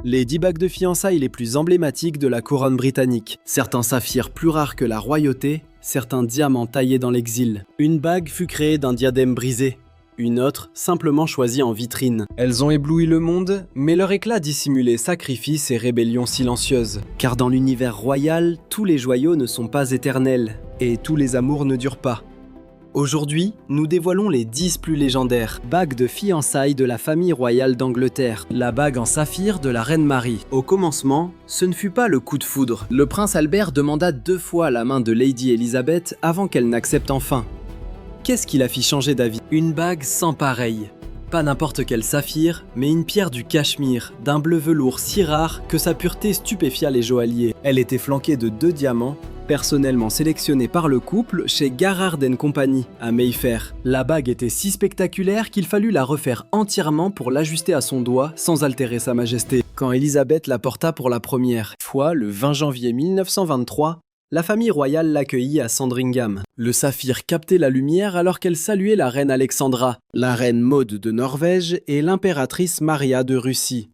Les 10 bagues de fiançailles les plus emblématiques de la couronne britannique. Certains saphirs plus rares que la royauté, certains diamants taillés dans l'exil. Une bague fut créée d'un diadème brisé. Une autre, simplement choisie en vitrine. Elles ont ébloui le monde, mais leur éclat dissimulait sacrifices et rébellions silencieuses. Car dans l'univers royal, tous les joyaux ne sont pas éternels, et tous les amours ne durent pas. Aujourd'hui, nous dévoilons les 10 plus légendaires bagues de fiançailles de la famille royale d'Angleterre. La bague en saphir de la reine Marie. Au commencement, ce ne fut pas le coup de foudre. Le prince Albert demanda 2 fois la main de Lady Elizabeth avant qu'elle n'accepte enfin. Qu'est-ce qui la fit changer d'avis? Une bague sans pareil. Pas n'importe quel saphir, mais une pierre du Cachemire, d'un bleu velours si rare que sa pureté stupéfia les joailliers. Elle était flanquée de 2 diamants, personnellement sélectionnés par le couple chez Garrard & Company, à Mayfair. La bague était si spectaculaire qu'il fallut la refaire entièrement pour l'ajuster à son doigt sans altérer sa majesté. Quand Elisabeth la porta pour la première fois, le 20 janvier 1923, la famille royale l'accueillit à Sandringham. Le saphir captait la lumière alors qu'elle saluait la reine Alexandra, la reine Maude de Norvège et l'impératrice Maria de Russie.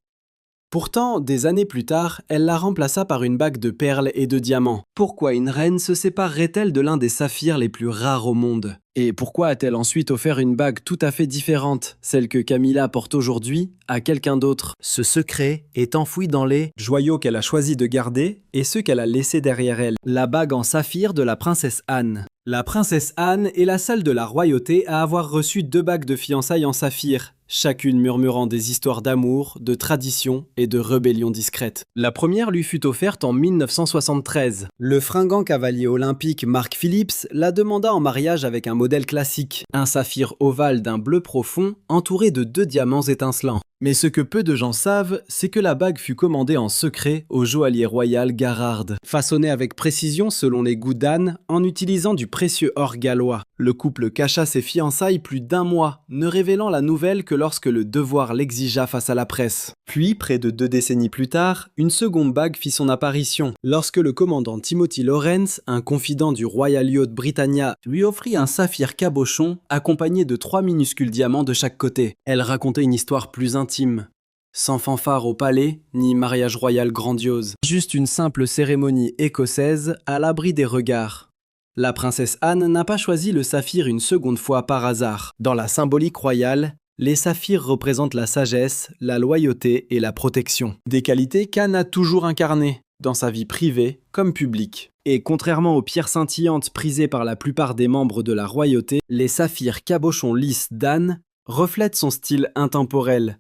Pourtant, des années plus tard, elle la remplaça par une bague de perles et de diamants. Pourquoi une reine se séparerait-elle de l'un des saphirs les plus rares au monde? Et pourquoi a-t-elle ensuite offert une bague tout à fait différente, celle que Camilla porte aujourd'hui, à quelqu'un d'autre? Ce secret est enfoui dans les joyaux qu'elle a choisi de garder et ceux qu'elle a laissés derrière elle. La bague en saphir de la princesse Anne. La princesse Anne est la seule de la royauté à avoir reçu 2 bagues de fiançailles en saphir, chacune murmurant des histoires d'amour, de tradition et de rébellion discrète. La première lui fut offerte en 1973. Le fringant cavalier olympique Mark Phillips la demanda en mariage avec un modèle classique, un saphir ovale d'un bleu profond entouré de 2 diamants étincelants. Mais ce que peu de gens savent, c'est que la bague fut commandée en secret au joaillier royal Garrard, façonnée avec précision selon les goûts d'Anne en utilisant du précieux or gallois. Le couple cacha ses fiançailles plus d'1 mois, ne révélant la nouvelle que lorsque le devoir l'exigea face à la presse. Puis, près de 2 décennies plus tard, une seconde bague fit son apparition, lorsque le commandant Timothy Lawrence, un confident du Royal Yacht Britannia, lui offrit un saphir cabochon accompagné de 3 minuscules diamants de chaque côté. Elle racontait une histoire plus intime. Sans fanfare au palais, ni mariage royal grandiose. Juste une simple cérémonie écossaise à l'abri des regards. La princesse Anne n'a pas choisi le saphir une seconde fois par hasard. Dans la symbolique royale, les saphirs représentent la sagesse, la loyauté et la protection. Des qualités qu'Anne a toujours incarnées, dans sa vie privée comme publique. Et contrairement aux pierres scintillantes prisées par la plupart des membres de la royauté, les saphirs cabochons lisses d'Anne reflètent son style intemporel.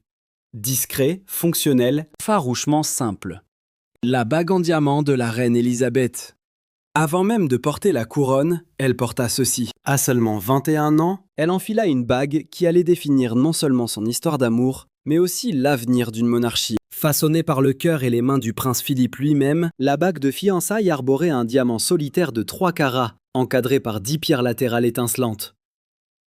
Discret, fonctionnel, farouchement simple. La bague en diamant de la reine Elisabeth. Avant même de porter la couronne, elle porta ceci. À seulement 21 ans, elle enfila une bague qui allait définir non seulement son histoire d'amour, mais aussi l'avenir d'une monarchie. Façonnée par le cœur et les mains du prince Philippe lui-même, la bague de fiançailles arborait un diamant solitaire de 3 carats, encadré par 10 pierres latérales étincelantes.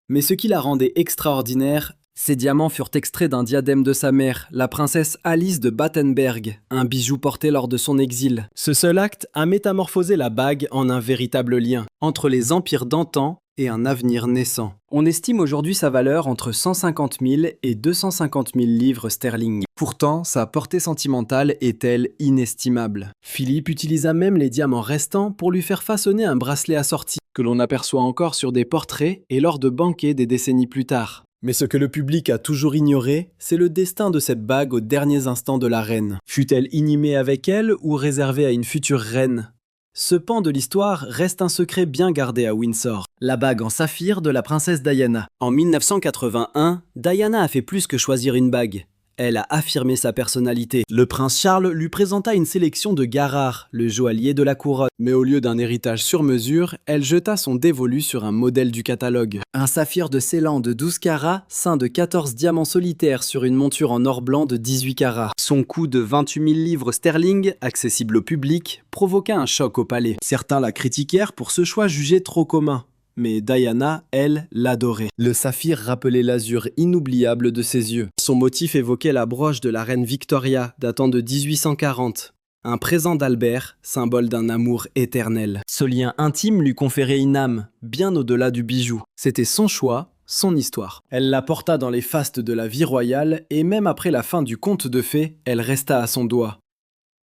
Mais ce qui la rendait extraordinaire, ces diamants furent extraits d'un diadème de sa mère, la princesse Alice de Battenberg, un bijou porté lors de son exil. Ce seul acte a métamorphosé la bague en un véritable lien entre les empires d'antan et un avenir naissant. On estime aujourd'hui sa valeur entre 150 000 et 250 000 livres sterling. Pourtant, sa portée sentimentale est-elle inestimable. Philippe utilisa même les diamants restants pour lui faire façonner un bracelet assorti, que l'on aperçoit encore sur des portraits et lors de banquets des décennies plus tard. Mais ce que le public a toujours ignoré, c'est le destin de cette bague aux derniers instants de la reine. Fut-elle inhumée avec elle ou réservée à une future reine? Ce pan de l'histoire reste un secret bien gardé à Windsor. La bague en saphir de la princesse Diana. En 1981, Diana a fait plus que choisir une bague. Elle a affirmé sa personnalité. Le prince Charles lui présenta une sélection de Garrard, le joaillier de la couronne. Mais au lieu d'un héritage sur mesure, elle jeta son dévolu sur un modèle du catalogue. Un saphir de Ceylan de 12 carats, ceint de 14 diamants solitaires sur une monture en or blanc de 18 carats. Son coût de 28 000 livres sterling, accessible au public, provoqua un choc au palais. Certains la critiquèrent pour ce choix jugé trop commun. Mais Diana, elle, l'adorait. Le saphir rappelait l'azur inoubliable de ses yeux. Son motif évoquait la broche de la reine Victoria, datant de 1840. Un présent d'Albert, symbole d'un amour éternel. Ce lien intime lui conférait une âme, bien au-delà du bijou. C'était son choix, son histoire. Elle la porta dans les fastes de la vie royale et même après la fin du conte de fées, elle resta à son doigt.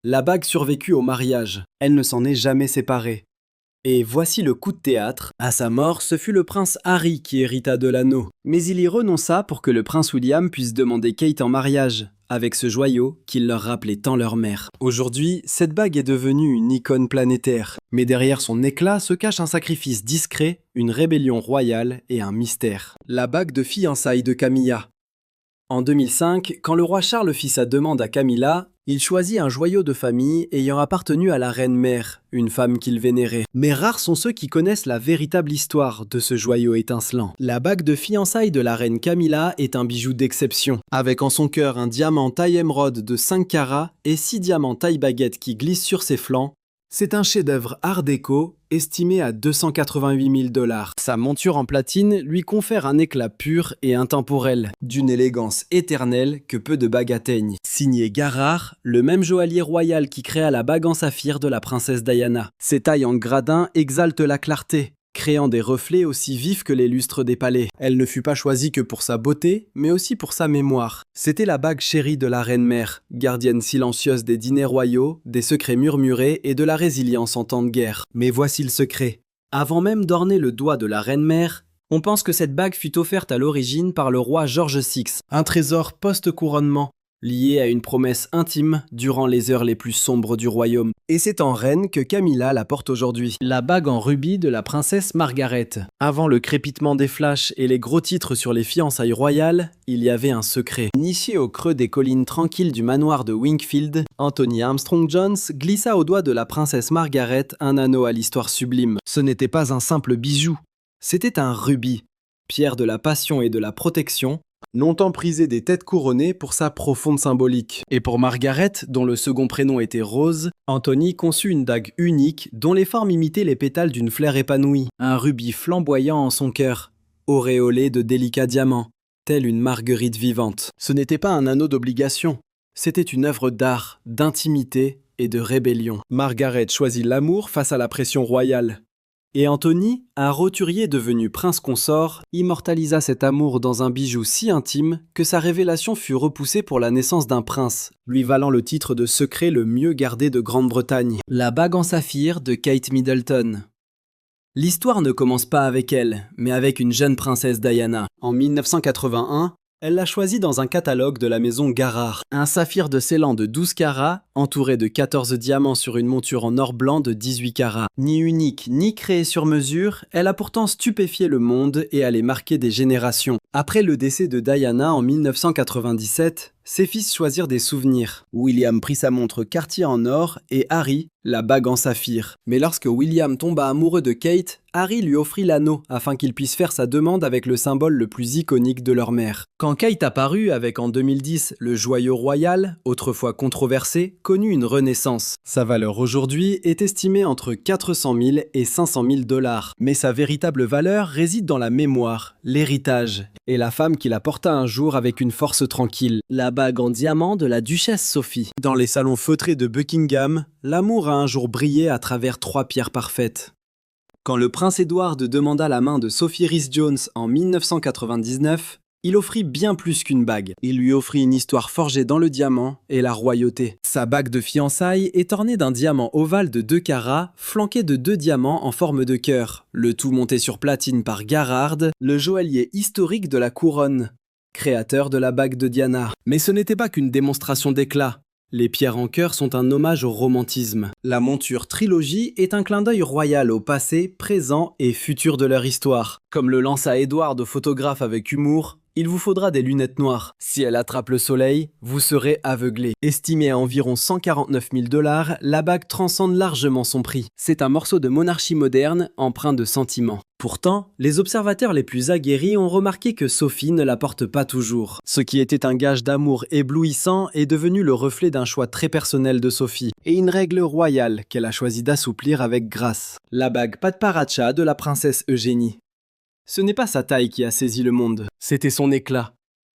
La bague survécut au mariage. Elle ne s'en est jamais séparée. Et voici le coup de théâtre. À sa mort, ce fut le prince Harry qui hérita de l'anneau. Mais il y renonça pour que le prince William puisse demander Kate en mariage, avec ce joyau qui leur rappelait tant leur mère. Aujourd'hui, cette bague est devenue une icône planétaire. Mais derrière son éclat se cache un sacrifice discret, une rébellion royale et un mystère. La bague de fiançailles de Camilla. En 2005, quand le roi Charles fit sa demande à Camilla, il choisit un joyau de famille ayant appartenu à la reine-mère, une femme qu'il vénérait. Mais rares sont ceux qui connaissent la véritable histoire de ce joyau étincelant. La bague de fiançailles de la reine Camilla est un bijou d'exception, avec en son cœur un diamant taille émeraude de 5 carats et 6 diamants taille baguette qui glissent sur ses flancs. C'est un chef-d'œuvre art déco estimé à 288 000 $. Sa monture en platine lui confère un éclat pur et intemporel, d'une élégance éternelle que peu de bagues atteignent. Signé Garrard, le même joaillier royal qui créa la bague en saphir de la princesse Diana. Ses tailles en gradin exaltent la clarté, créant des reflets aussi vifs que les lustres des palais. Elle ne fut pas choisie que pour sa beauté, mais aussi pour sa mémoire. C'était la bague chérie de la reine-mère, gardienne silencieuse des dîners royaux, des secrets murmurés et de la résilience en temps de guerre. Mais voici le secret. Avant même d'orner le doigt de la reine-mère, on pense que cette bague fut offerte à l'origine par le roi George VI, un trésor post-couronnement, lié à une promesse intime durant les heures les plus sombres du royaume. Et c'est en reine que Camilla la porte aujourd'hui. La bague en rubis de la princesse Margaret. Avant le crépitement des flashs et les gros titres sur les fiançailles royales, il y avait un secret. Niché au creux des collines tranquilles du manoir de Wingfield, Anthony Armstrong-Jones glissa au doigt de la princesse Margaret un anneau à l'histoire sublime. Ce n'était pas un simple bijou, c'était un rubis, pierre de la passion et de la protection, longtemps prisé des têtes couronnées pour sa profonde symbolique. Et pour Margaret, dont le second prénom était Rose, Anthony conçut une dague unique dont les formes imitaient les pétales d'une fleur épanouie, un rubis flamboyant en son cœur, auréolé de délicats diamants, telle une marguerite vivante. Ce n'était pas un anneau d'obligation, c'était une œuvre d'art, d'intimité et de rébellion. Margaret choisit l'amour face à la pression royale. Et Anthony, un roturier devenu prince consort, immortalisa cet amour dans un bijou si intime que sa révélation fut repoussée pour la naissance d'un prince, lui valant le titre de secret le mieux gardé de Grande-Bretagne, la bague en saphir de Kate Middleton. L'histoire ne commence pas avec elle, mais avec une jeune princesse Diana. En 1981, elle l'a choisi dans un catalogue de la maison Garrard. Un saphir de Ceylan de 12 carats, entouré de 14 diamants sur une monture en or blanc de 18 carats. Ni unique, ni créée sur mesure, elle a pourtant stupéfié le monde et allé marquer des générations. Après le décès de Diana en 1997, ses fils choisirent des souvenirs. William prit sa montre Cartier en or et Harry, la bague en saphir. Mais lorsque William tomba amoureux de Kate, Harry lui offrit l'anneau afin qu'il puisse faire sa demande avec le symbole le plus iconique de leur mère. Quand Kate apparut avec en 2010 le joyau royal, autrefois controversé, connut une renaissance. Sa valeur aujourd'hui est estimée entre 400 000 et 500 000 $. Mais sa véritable valeur réside dans la mémoire, l'héritage et la femme qui la porta un jour avec une force tranquille. La bague en diamant de la duchesse Sophie. Dans les salons feutrés de Buckingham, l'amour a un jour brillé à travers 3 pierres parfaites. Quand le prince Edward demanda la main de Sophie Rhys-Jones en 1999, il offrit bien plus qu'une bague. Il lui offrit une histoire forgée dans le diamant et la royauté. Sa bague de fiançailles est ornée d'un diamant ovale de 2 carats, flanqué de 2 diamants en forme de cœur, le tout monté sur platine par Garrard, le joaillier historique de la couronne, créateur de la bague de Diana. Mais ce n'était pas qu'une démonstration d'éclat. Les pierres en cœur sont un hommage au romantisme. La monture trilogie est un clin d'œil royal au passé, présent et futur de leur histoire. Comme le lança Edward au photographe avec humour, il vous faudra des lunettes noires. Si elle attrape le soleil, vous serez aveuglé. Estimée à environ 149 000 $, la bague transcende largement son prix. C'est un morceau de monarchie moderne, empreint de sentiment. Pourtant, les observateurs les plus aguerris ont remarqué que Sophie ne la porte pas toujours. Ce qui était un gage d'amour éblouissant est devenu le reflet d'un choix très personnel de Sophie, et une règle royale qu'elle a choisi d'assouplir avec grâce. La bague Patparacha de la princesse Eugénie. Ce n'est pas sa taille qui a saisi le monde, c'était son éclat.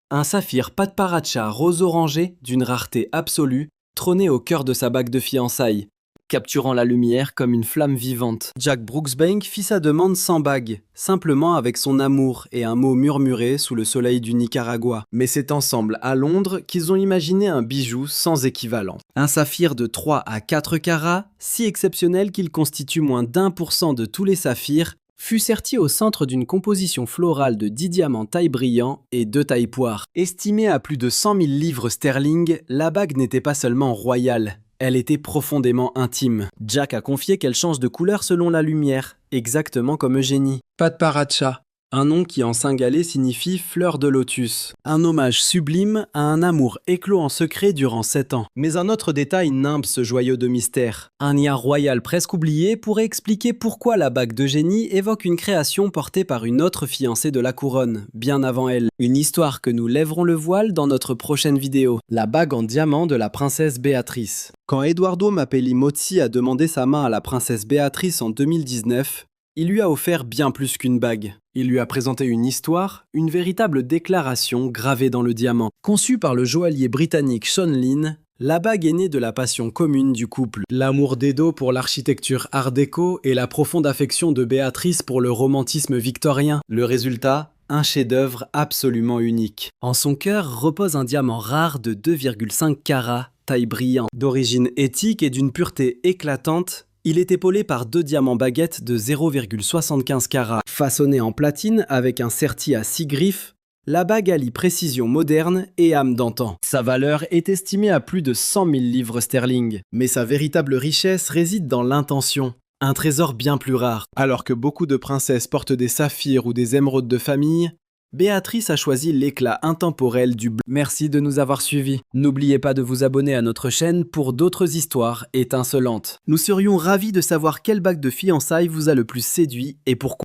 Un saphir Patparacha rose orangé d'une rareté absolue trônait au cœur de sa bague de fiançailles. capturant la lumière comme une flamme vivante. Jack Brooksbank fit sa demande sans bague, simplement avec son amour et un mot murmuré sous le soleil du Nicaragua. Mais c'est ensemble, à Londres, qu'ils ont imaginé un bijou sans équivalent. Un saphir de 3 à 4 carats, si exceptionnel qu'il constitue moins d'1% de tous les saphirs, fut serti au centre d'une composition florale de 10 diamants taille brillant et 2 taille poire. Estimée à plus de 100 000 livres sterling, la bague n'était pas seulement royale. Elle était profondément intime. Jack a confié qu'elle change de couleur selon la lumière, exactement comme Eugénie. Padparadscha, un nom qui en singalais signifie fleur de lotus. Un hommage sublime à un amour éclos en secret durant 7 ans. Mais un autre détail nimbe ce joyau de mystère. Un lien royal presque oublié pourrait expliquer pourquoi la bague d'Eugénie évoque une création portée par une autre fiancée de la couronne, bien avant elle. Une histoire que nous lèverons le voile dans notre prochaine vidéo. La bague en diamant de la princesse Béatrice. Quand Eduardo Mappelli Mozzi a demandé sa main à la princesse Béatrice en 2019, il lui a offert bien plus qu'une bague. Il lui a présenté une histoire, une véritable déclaration gravée dans le diamant. Conçue par le joaillier britannique Sean Lynn, la bague est née de la passion commune du couple. L'amour d'Edo pour l'architecture art déco et la profonde affection de Béatrice pour le romantisme victorien. Le résultat ? Un chef-d'œuvre absolument unique. En son cœur repose un diamant rare de 2,5 carats, taille brillante. D'origine éthique et d'une pureté éclatante, il est épaulé par 2 diamants baguettes de 0,75 carats. Façonné en platine avec un serti à 6 griffes, la bague allie précision moderne et âme d'antan. Sa valeur est estimée à plus de 100 000 livres sterling. Mais sa véritable richesse réside dans l'intention. Un trésor bien plus rare. Alors que beaucoup de princesses portent des saphirs ou des émeraudes de famille, Béatrice a choisi l'éclat intemporel du bleu. Merci de nous avoir suivis. N'oubliez pas de vous abonner à notre chaîne pour d'autres histoires étincelantes. Nous serions ravis de savoir quelle bague de fiançailles vous a le plus séduit et pourquoi.